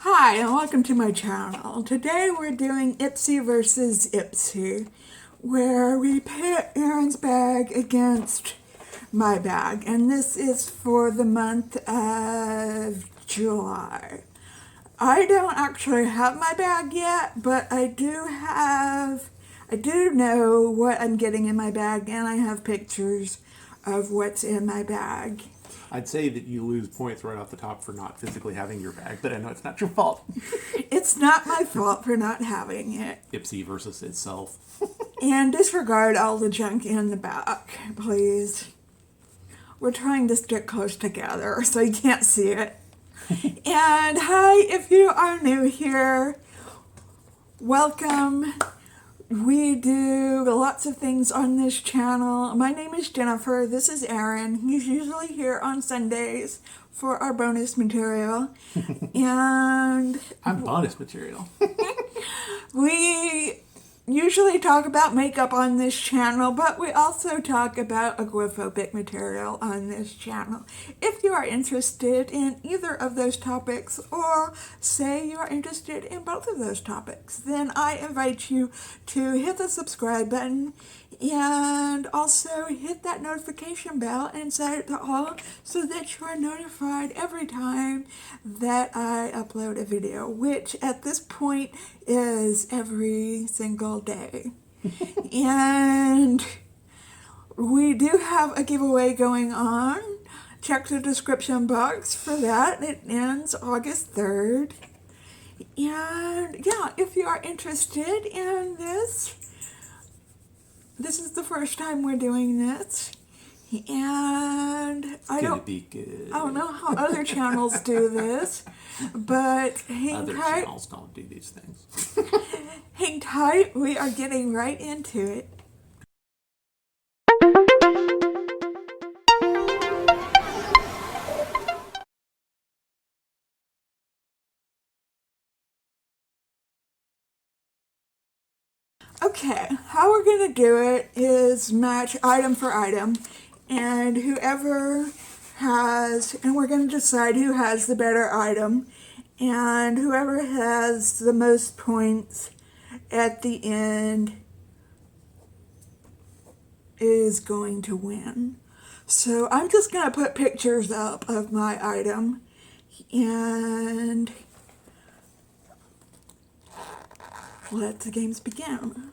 Hi, and welcome to my channel. Today we're doing Ipsy versus Ipsy, where we pit Aaron's bag against my bag, and this is for the month of July. I don't actually have my bag yet, but I do know what I'm getting in my bag, and I have pictures of what's in my bag. I'd say that you lose points right off the top for not physically having your bag, but I know it's not your fault. It's not my fault for not having it. Ipsy versus itself. And disregard all the junk in the back, please. We're trying to stick close together so you can't see it. And hi, if you are new here, welcome. We do lots of things on this channel. My name is Jennifer. This is Aaron. He's usually here on Sundays for our bonus material. And I'm bonus material. we usually talk about makeup on this channel, but we also talk about agoraphobic material on this channel. If you are interested in either of those topics, or say you are interested in both of those topics, then I invite you to hit the subscribe button and also hit that notification bell and set it to all so that you are notified every time that I upload a video, which at this point is every single day. And we do have a giveaway going on. Check the description box for that. It ends August 3rd. And yeah, if you are interested in this is the first time we're doing this, and I don't know how other channels do this, but hang Other tight. channels don't do these things. Hang tight, we are getting right into it. Okay, how we're going to do it is match item for item, and we're going to decide who has the better item, and whoever has the most points at the end is going to win. So I'm just going to put pictures up of my item, and let the games begin.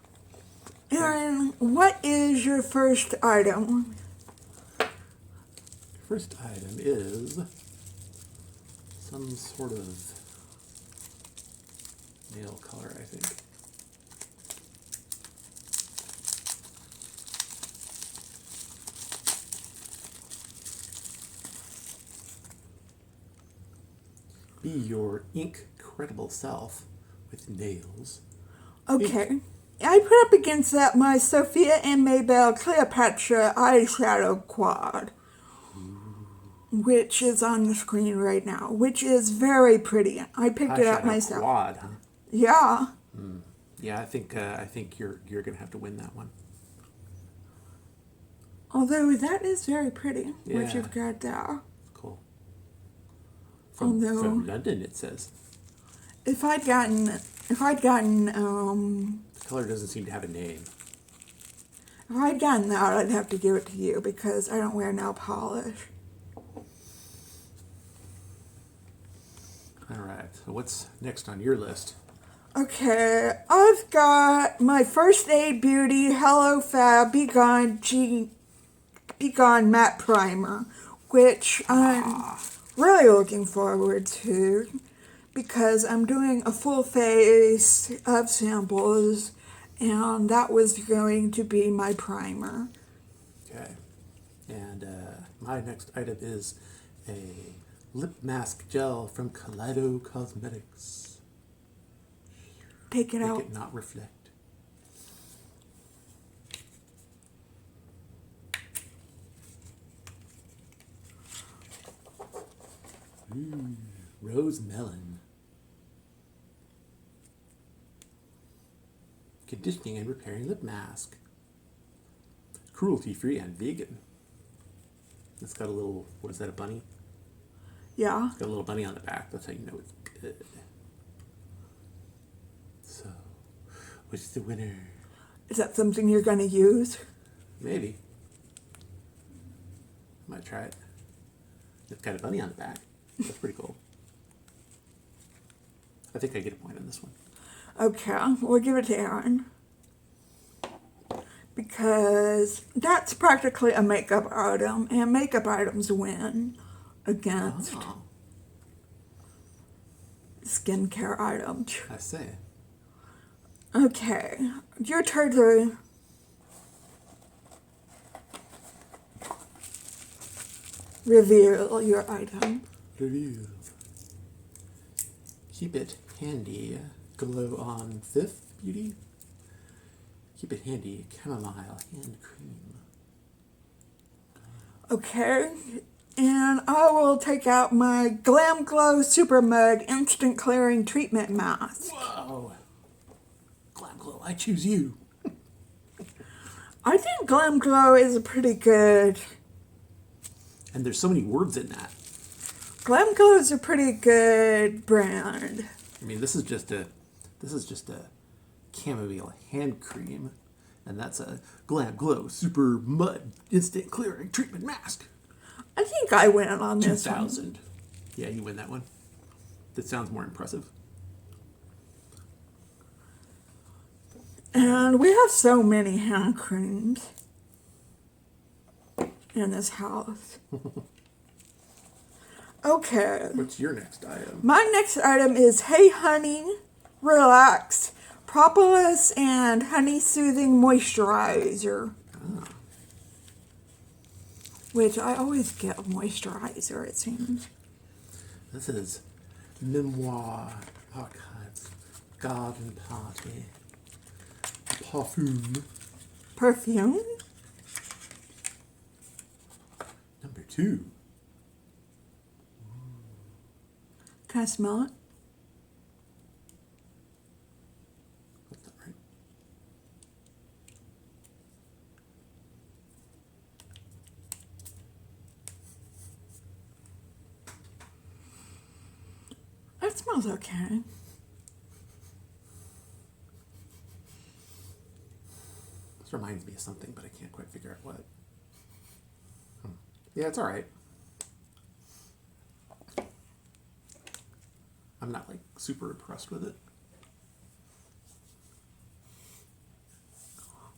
Aaron, what is your first item? First item is some sort of nail color, I think. Be your incredible self with nails. Okay. I put up against that my SOPHIA and MABELLE Cleopatra eyeshadow quad, which is on the screen right now, which is very pretty. I picked it up myself. Quad, huh? Yeah. Yeah, I think you're gonna have to win that one. Although that is very pretty, Yeah. what you've got there. Cool. From London, it says. If I'd gotten The color doesn't seem to have a name. If I'd gotten that, I'd have to give it to you because I don't wear nail polish. All right, so what's next on your list? Okay, I've got my First Aid Beauty Hello Fab Be Gone Matte Primer, which I'm really looking forward to because I'm doing a full face of samples, and that was going to be my primer. Okay, and my next item is a lip mask gel from Kaleido Cosmetics. Take it out. Make it not reflect. Rose melon. Conditioning and repairing lip mask. Cruelty-free and vegan. It's got a little, what is that, a bunny? Yeah. It's got a little bunny on the back. That's how you know it's good. Which is the winner? Is that something you're going to use? Maybe. Might try it. It's got a bunny on the back. That's pretty cool. I think I get a point on this one. Okay, we'll give it to Aaron. Because that's practically a makeup item, and makeup items win against skincare items. I say. Okay, your turn to reveal your item. Reveal. Keep it handy. Glow on 5th Beauty. Keep it handy. Chamomile hand cream. Okay, and I will take out my GLAMGLOW SUPERMUDO Instant Clearing Treatment Mask. Whoa! GLAMGLOW, I choose you. I think GLAMGLOW is a pretty good... And there's so many words in that. GLAMGLOW is a pretty good brand. I mean, this is just a chamomile hand cream, and that's a GLAMGLOW SUPERMUDO Instant Clearing Treatment Mask. I think I win on this 2000. one. Yeah, you win that one. That sounds more impressive. And we have so many hand creams in this house. Okay. What's your next item? My next item is Hey Honey Relax Propolis and Honey Soothing Moisturizer. Which I always get a moisturizer, it seems. This is Memoir Archives Garden Party Parfum Perfume. number 2. Can I smell it? That's not right. It smells okay. This reminds me of something, but I can't quite figure out what. Yeah, it's all right. I'm not like super impressed with it.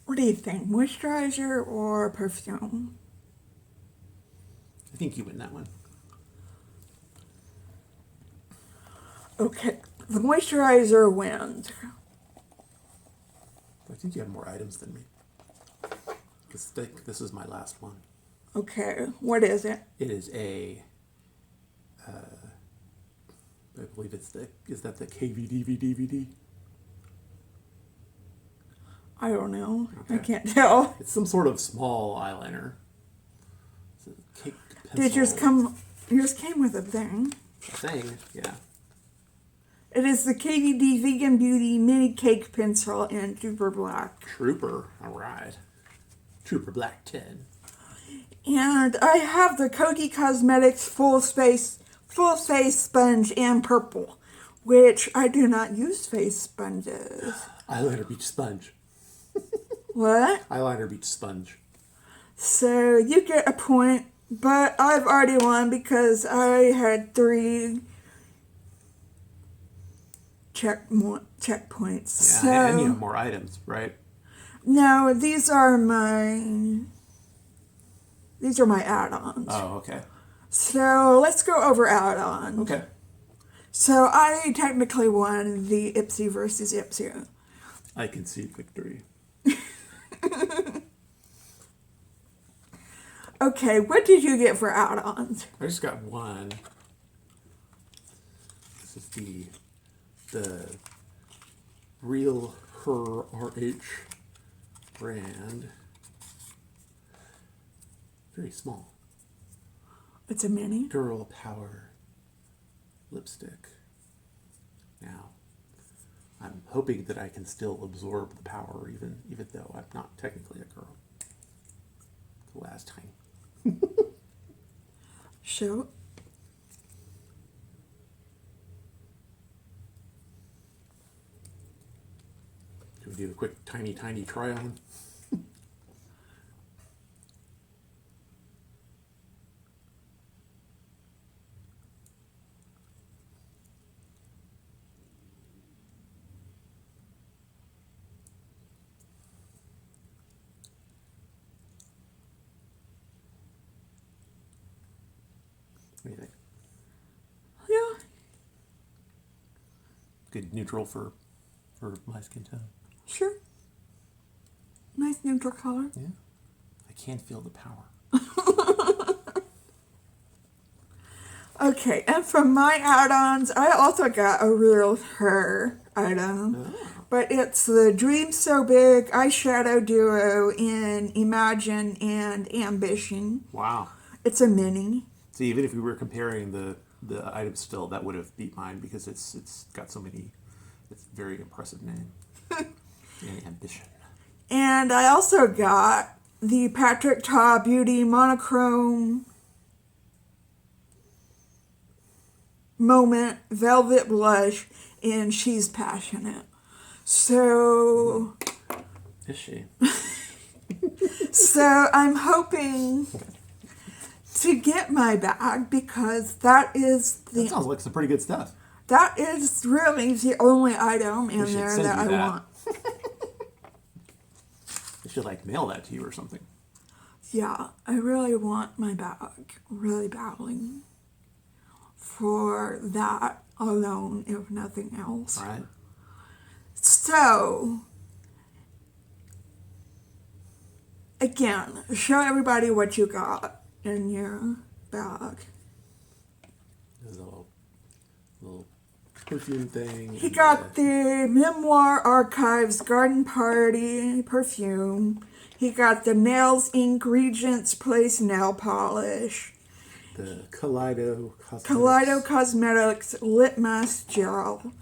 What do you think? Moisturizer or perfume? I think you win that one. Okay, the moisturizer wins. I think you have more items than me. This is my last one. Okay, what is it? It is a, I believe is that the KVDV DVD? I don't know. Okay. I can't tell. It's some sort of small eyeliner. It's a cake pencil. Did yours came with a thing. Thing, yeah. It is the KVD Vegan Beauty Mini Cake Pencil in Super Black. Trooper, all right. Trooper Black 10. And I have the Kogi Cosmetics Full Face Sponge in purple, which I do not use face sponges. Eyeliner beach sponge. What? Eyeliner beach sponge. So you get a point, but I've already won because I had 3 checkpoints. Yeah, and you So have more items, right? no, these are my add-ons. Oh, okay. So let's go over add-ons. Okay. So I technically won the Ipsy versus Ipsy. I concede victory. Okay, what did you get for add-ons? I just got one. This is the REALHER RH brand. Very small. It's a mini. Girl Power lipstick. Now, I'm hoping that I can still absorb the power even though I'm not technically a girl. The last time. Show. Do we do a quick tiny try on? What do you think? Yeah. Good neutral for my skin tone. Sure. Nice neutral color. Yeah. I can feel the power. Okay, and from my add-ons, I also got a REALHER item. Oh. But it's the Dream So Big Eyeshadow Duo in Imagine and Ambition. Wow. It's a mini. See, even if we were comparing the items still, that would have beat mine because it's got so many. It's a very impressive name. And Ambition. And I also got the Patrick Ta Beauty Monochrome Moment Velvet Blush in She's Passionate. So... Is she? So I'm hoping to get my bag because that sounds like some pretty good stuff. That is really the only item in should there send that you I that. want. They should mail that to you or something. Yeah, I really want my bag, really badly, for that alone, if nothing else. All right. So, again, show everybody what you got in your bag. There's a little perfume thing. He got the Memoir Archives Garden Party perfume. He got the Nails Ink Regent's Place nail polish. The Kaleido Cosmetics Lip Mask Gel.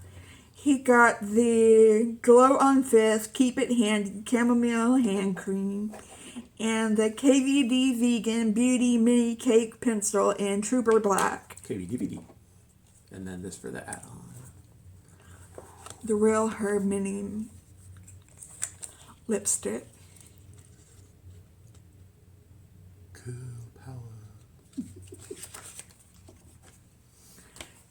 He got the Glow on Fifth Keep It Handy Chamomile Hand Cream. And the KVD Vegan Beauty Mini Cake Pencil in Trooper Black. KVD. And then this for the add-on. The REALHER Mini Lipstick. Cool power.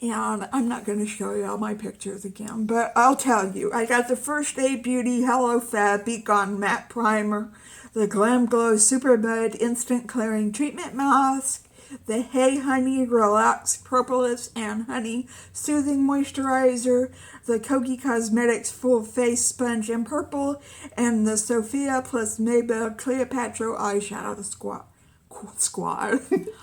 And I'm not going to show you all my pictures again, but I'll tell you. I got the First Aid Beauty Hello Fab Be Gone Matte Primer, the GLAMGLOW SUPERMUDO Instant Clearing Treatment Mask, the Hey Honey Relax Propolis and Honey Soothing Moisturizer, the Kogi Cosmetics Full Face Sponge in Purple, and the SOPHIA plus MABELLE Cleopatra Eyeshadow Squad.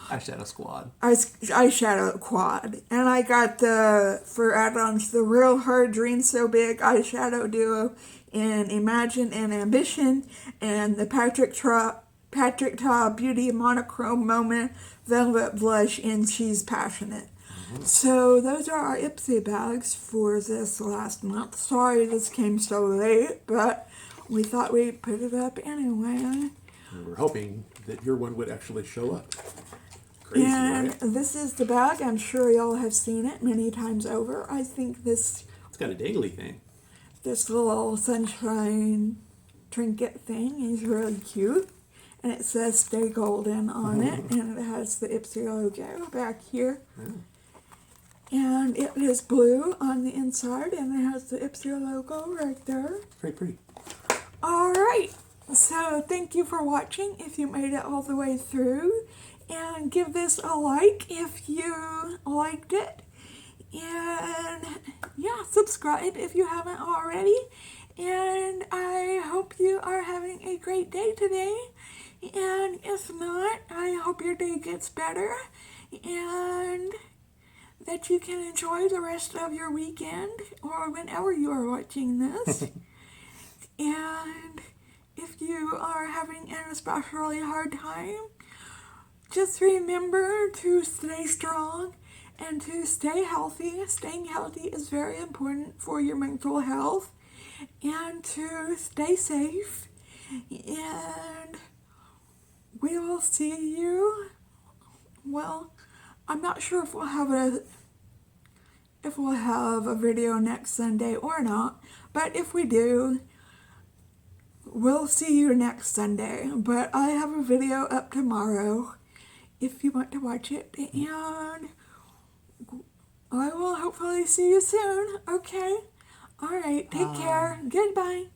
Eyeshadow Squad. Eyeshadow Quad. And I got for add-ons, the REALHER Dream So Big Eyeshadow Duo in Imagine and Ambition, and the Patrick Ta Beauty Monochrome Moment Velvet Blush in She's Passionate. Mm-hmm. So those are our Ipsy bags for this last month. Sorry this came so late, but we thought we'd put it up anyway. We were hoping that your one would actually show up. Crazy, And right? this is the bag. I'm sure y'all have seen it many times over. I think It's got a dangly thing. this little sunshine trinket thing is really cute. And it says Stay Golden on it. And it has the Ipsy logo back here. Yeah. And it is blue on the inside. And it has the Ipsy logo right there. Very pretty. Alright. So thank you for watching if you made it all the way through. And give this a like if you liked it. And yeah, subscribe if you haven't already. And I hope you are having a great day today. And if not, I hope your day gets better. And that you can enjoy the rest of your weekend or whenever you are watching this. And if you are having an especially hard time, just remember to stay strong and to stay healthy. Staying healthy is very important for your mental health. And to stay safe. And we will see you. Well, I'm not sure if we'll have a video next Sunday or not. But if we do, we'll see you next Sunday. But I have a video up tomorrow if you want to watch it. And I will hopefully see you soon. Okay? All right. Take care. Goodbye.